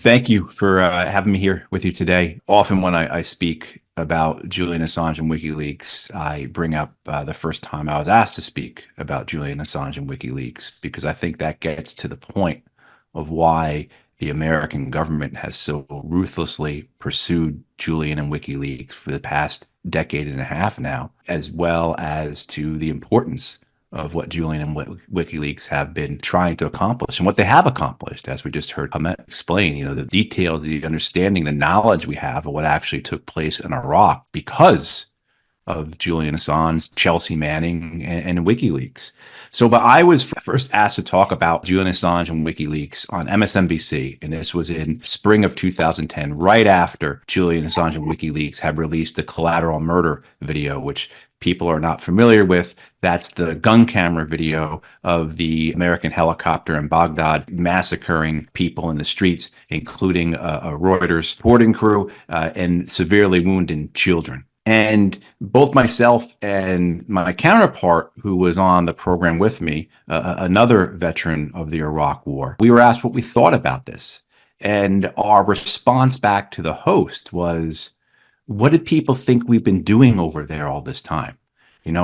Thank you for having me here with you today. Often when I speak about Julian Assange and WikiLeaks, I bring up the first time I was asked to speak about Julian Assange and WikiLeaks, because I think that gets to the point of why the American government has so ruthlessly pursued Julian and WikiLeaks for the past decade and a half now, as well as to the importance of what Julian and WikiLeaks have been trying to accomplish and what they have accomplished, as we just heard Hamit explain, the details, the understanding, the knowledge we have of what actually took place in Iraq because of Julian Assange, Chelsea Manning, and WikiLeaks. But I was first asked to talk about Julian Assange and WikiLeaks on MSNBC, and this was in spring of 2010, right after Julian Assange and WikiLeaks had released the collateral murder video, which people are not familiar with. That's the gun camera video of the American helicopter in Baghdad massacring people in the streets, including a Reuters reporting crew and severely wounding children. And both myself and my counterpart, who was on the program with me, another veteran of the Iraq War, we were asked what we thought about this. And our response back to the host was, what did people think we've been doing over there all this time?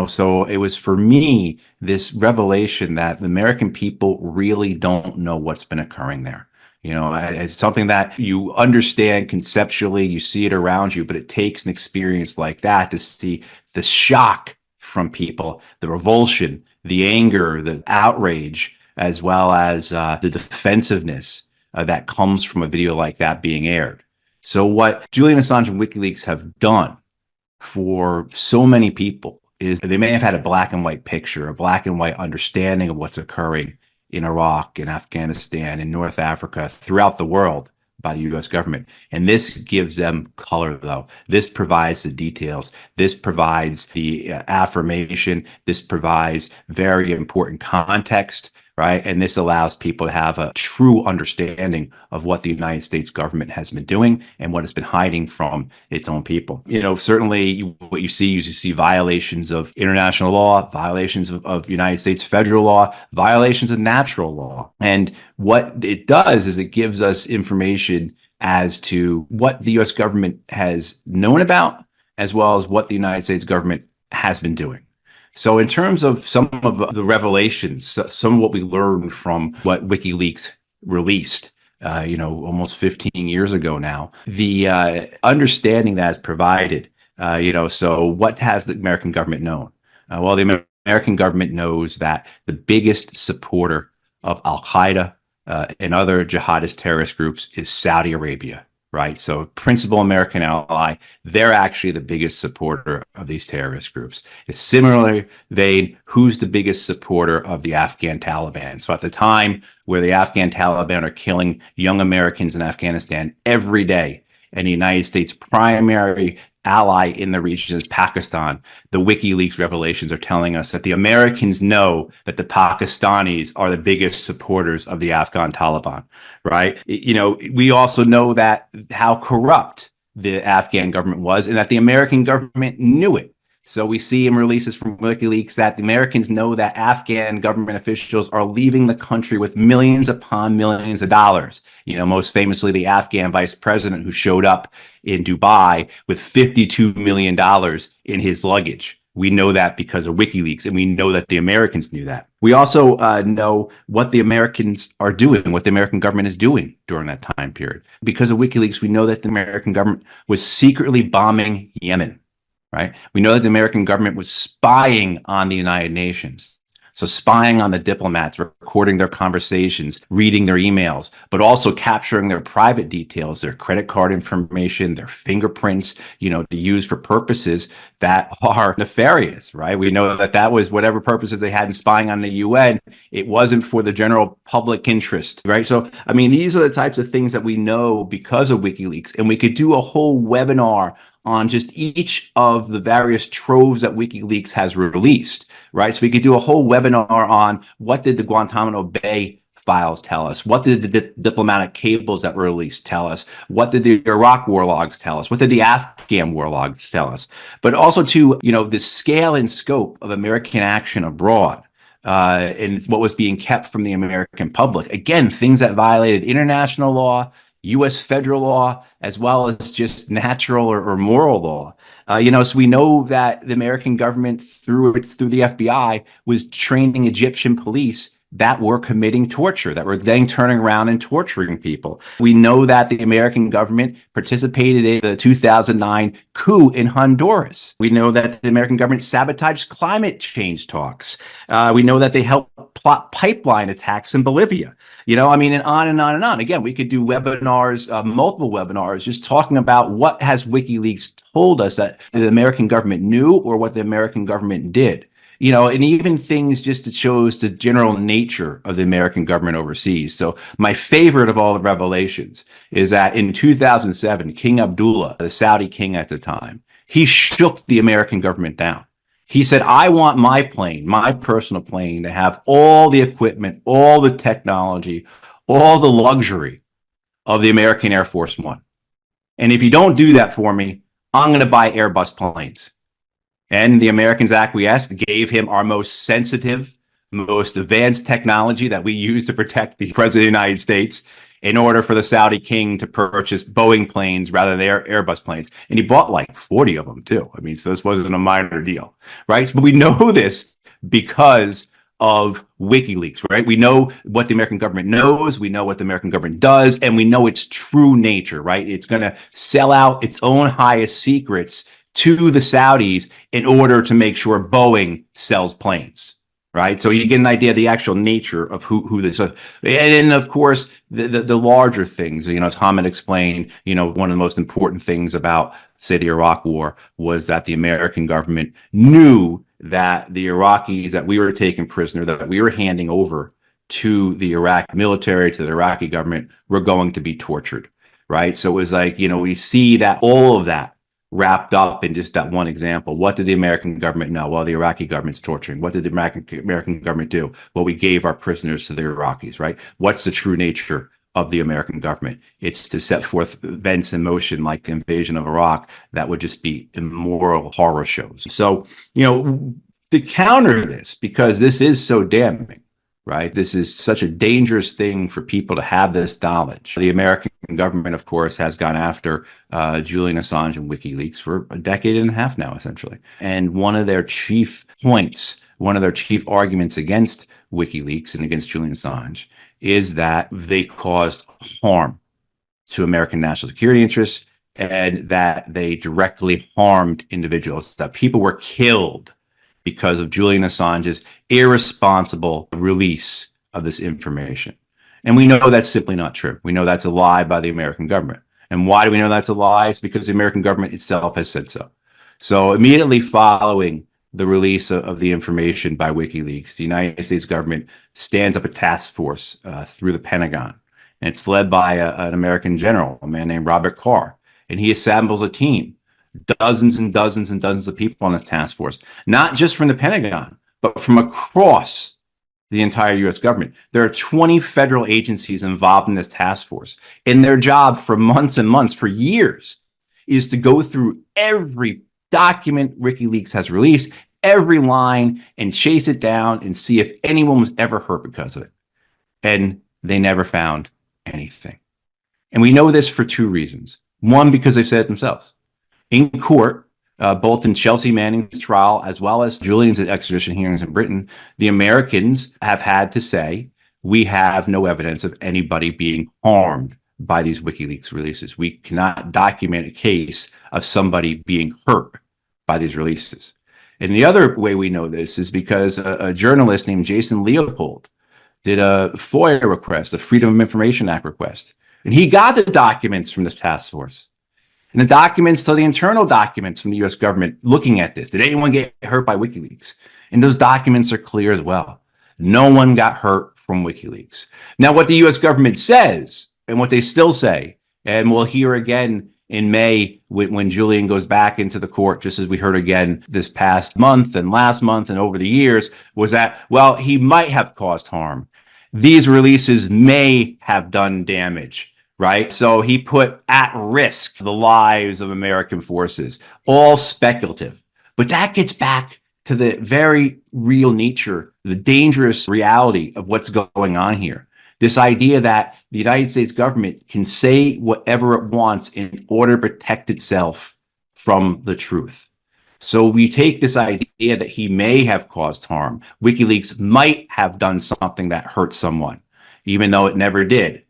So it was, for me, this revelation that the American people really don't know what's been occurring there. It's something that you understand conceptually, you see it around you, but it takes an experience like that to see the shock from people, the revulsion, the anger, the outrage, as well as the defensiveness that comes from a video like that being aired. So what Julian Assange and WikiLeaks have done for so many people is they may have had a black and white picture, a black and white understanding of what's occurring in Iraq, in Afghanistan, in North Africa, throughout the world by the U.S. government. And this gives them color, though. This provides the details. This provides the affirmation. This provides very important context, right? And this allows people to have a true understanding of what the United States government has been doing and what it's been hiding from its own people. Certainly what you see violations of international law, violations of United States federal law, violations of natural law. And what it does is it gives us information as to what the U.S. government has known about, as well as what the United States government has been doing. So in terms of some of the revelations, some of what we learned from what WikiLeaks released, almost 15 years ago now, the understanding that is provided, so what has the American government known? Well, the American government knows that the biggest supporter of Al-Qaeda and other jihadist terrorist groups is Saudi Arabia. Right. So principal American ally, they're actually the biggest supporter of these terrorist groups. It's similarly vein, who's the biggest supporter of the Afghan Taliban? So at the time where the Afghan Taliban are killing young Americans in Afghanistan every day, and the United States' primary ally in the region is Pakistan, the WikiLeaks revelations are telling us that the Americans know that the Pakistanis are the biggest supporters of the Afghan Taliban, right? We also know that how corrupt the Afghan government was, and that the American government knew it. So we see in releases from WikiLeaks that the Americans know that Afghan government officials are leaving the country with millions upon millions of dollars. Most famously, the Afghan vice president who showed up in Dubai with $52 million in his luggage. We know that because of WikiLeaks, and we know that the Americans knew that. We also know what the Americans are doing, what the American government is doing during that time period. Because of WikiLeaks, we know that the American government was secretly bombing Yemen. Right? We know that the American government was spying on the United Nations. So spying on the diplomats, recording their conversations, reading their emails, but also capturing their private details, their credit card information, their fingerprints, to use for purposes that are nefarious, right? We know that that was whatever purposes they had in spying on the UN. It wasn't for the general public interest, right? So, these are the types of things that we know because of WikiLeaks, and we could do a whole webinar on just each of the various troves that WikiLeaks has released, right? So we could do a whole webinar on what did the Guantanamo Bay files tell us? What did the diplomatic cables that were released tell us? What did the Iraq war logs tell us? What did the Afghan war logs tell us? But also to, the scale and scope of American action abroad. And what was being kept from the American public. Again, things that violated international law, U.S. federal law, as well as just natural or moral law. So we know that the American government, through the FBI, was training Egyptian police that were committing torture, that were then turning around and torturing people. We know that the American government participated in the 2009 coup in Honduras. We know that the American government sabotaged climate change talks. We know that they helped plot pipeline attacks in Bolivia. And on and on and on. Again, we could do webinars, multiple webinars, just talking about what has WikiLeaks told us that the American government knew or what the American government did. And even things just that shows the general nature of the American government overseas. So my favorite of all the revelations is that in 2007, King Abdullah, the Saudi king at the time, he shook the American government down. He said, I want my plane, my personal plane, to have all the equipment, all the technology, all the luxury of the American Air Force One. And if you don't do that for me, I'm going to buy Airbus planes. And the Americans acquiesced, gave him our most sensitive, most advanced technology that we use to protect the President of the United States in order for the Saudi king to purchase Boeing planes rather than Airbus planes. And he bought like 40 of them too. So this wasn't a minor deal, right? But we know this because of WikiLeaks, right? We know what the American government knows, we know what the American government does, and we know its true nature, right? It's going to sell out its own highest secrets to the Saudis in order to make sure Boeing sells planes, right? So you get an idea of the actual nature of who this is. And then, of course, the larger things, as Hamit explained, one of the most important things about, say, the Iraq War was that the American government knew that the Iraqis that we were taking prisoner, that we were handing over to the Iraq military, to the Iraqi government, were going to be tortured, right? So it was like, we see that all of that wrapped up in just that one example. What did the American government know? Well, the Iraqi government's torturing. What did the American government do? Well, we gave our prisoners to the Iraqis, right? What's the true nature of the American government? It's to set forth events in motion like the invasion of Iraq that would just be immoral horror shows. So, to counter this, because this is so damning, right? This is such a dangerous thing for people to have this knowledge. The American government, of course, has gone after Julian Assange and WikiLeaks for a decade and a half now, essentially. And one of their chief points, one of their chief arguments against WikiLeaks and against Julian Assange is that they caused harm to American national security interests and that they directly harmed individuals, that people were killed because of Julian Assange's irresponsible release of this information. And we know that's simply not true. We know that's a lie by the American government. And why do we know that's a lie? It's because the American government itself has said so. So immediately following the release of the information by WikiLeaks, the United States government stands up a task force through the Pentagon. And it's led by an American general, a man named Robert Carr. And he assembles a team, dozens and dozens and dozens of people on this task force, not just from the Pentagon, but from across the entire U.S. government. There are 20 federal agencies involved in this task force. And their job for months and months, for years, is to go through every document WikiLeaks has released, every line, and chase it down and see if anyone was ever hurt because of it. And they never found anything. And we know this for two reasons. One, because they've said it themselves. In court, both in Chelsea Manning's trial as well as Julian's extradition hearings in Britain, the Americans have had to say, we have no evidence of anybody being harmed by these WikiLeaks releases. We cannot document a case of somebody being hurt by these releases. And the other way we know this is because a journalist named Jason Leopold did a FOIA request, a Freedom of Information Act request. And he got the documents from this task force. And the documents, so the internal documents from the U.S. government looking at this. Did anyone get hurt by WikiLeaks? And those documents are clear as well. No one got hurt from WikiLeaks. Now, what the U.S. government says, and what they still say, and we'll hear again in May when Julian goes back into the court, just as we heard again this past month and last month and over the years, was that, well, he might have caused harm. These releases may have done damage. Right? So he put at risk the lives of American forces, all speculative. But that gets back to the very real nature, the dangerous reality of what's going on here. This idea that the United States government can say whatever it wants in order to protect itself from the truth. So we take this idea that he may have caused harm. WikiLeaks might have done something that hurt someone, even though it never did.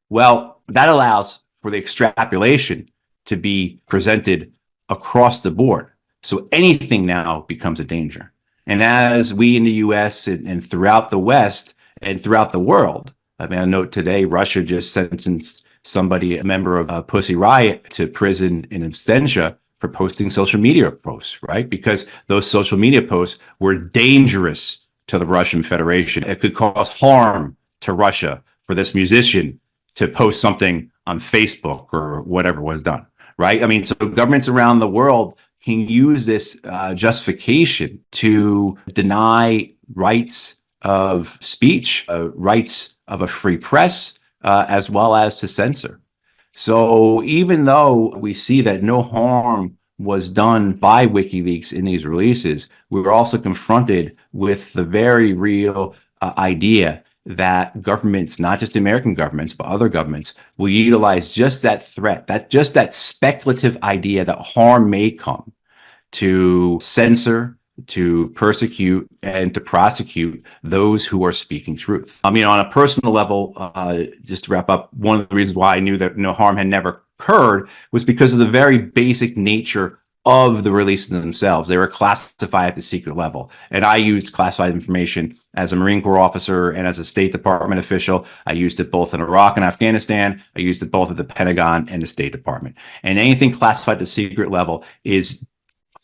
Well, that allows for the extrapolation to be presented across the board. So anything now becomes a danger. And as we in the US and throughout the West and throughout the world, I mean, I note today Russia just sentenced somebody, a member of Pussy Riot, to prison in absentia for posting social media posts, right? Because those social media posts were dangerous to the Russian Federation. It could cause harm to Russia for this musician to post something on Facebook or whatever was done, right? I mean, so governments around the world can use this justification to deny rights of speech, rights of a free press, as well as to censor. So even though we see that no harm was done by WikiLeaks in these releases, we were also confronted with the very real idea that governments, not just American governments, but other governments, will utilize just that threat, just that speculative idea that harm may come, to censor, to persecute, and to prosecute those who are speaking truth. I mean, on a personal level, just to wrap up, one of the reasons why I knew that no harm had never occurred was because of the very basic nature of the releases themselves. They were classified at the secret level. And I used classified information as a Marine Corps officer and as a State Department official. I used it both in Iraq and Afghanistan. I used it both at the Pentagon and the State Department. And anything classified at the secret level is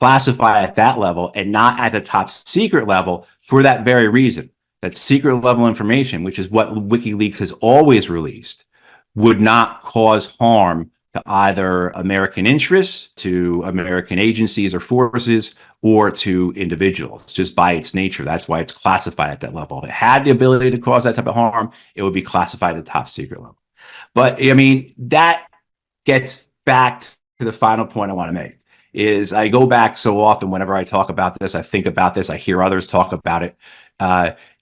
classified at that level and not at the top secret level for that very reason. That secret level information, which is what WikiLeaks has always released, would not cause harm to either American interests, to American agencies or forces, or to individuals, just by its nature. That's why it's classified at that level. If it had the ability to cause that type of harm, it would be classified at the top secret level. But I mean, that gets back to the final point I want to make. Is I go back so often whenever I talk about this, I think about this, I hear others talk about it,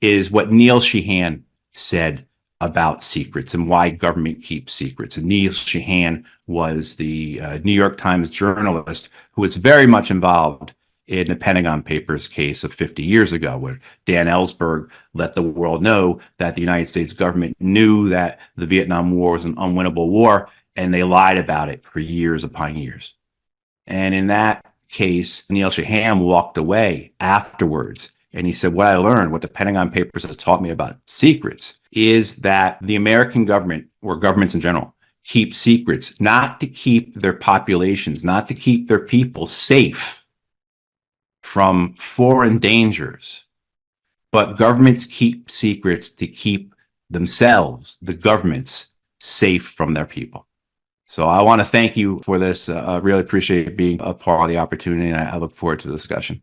is what Neil Sheehan said about secrets and why government keeps secrets. And Neil Sheehan was the New York Times journalist who was very much involved in the Pentagon Papers case of 50 years ago, where Dan Ellsberg let the world know that the United States government knew that the Vietnam War was an unwinnable war, and they lied about it for years upon years. And in that case, Neil Sheehan walked away afterwards. And he said, what I learned, what the Pentagon Papers has taught me about secrets, is that the American government, or governments in general, keep secrets, not to keep their populations, not to keep their people safe from foreign dangers, but governments keep secrets to keep themselves, the governments, safe from their people. So I want to thank you for this. I really appreciate being a part of the opportunity, and I look forward to the discussion.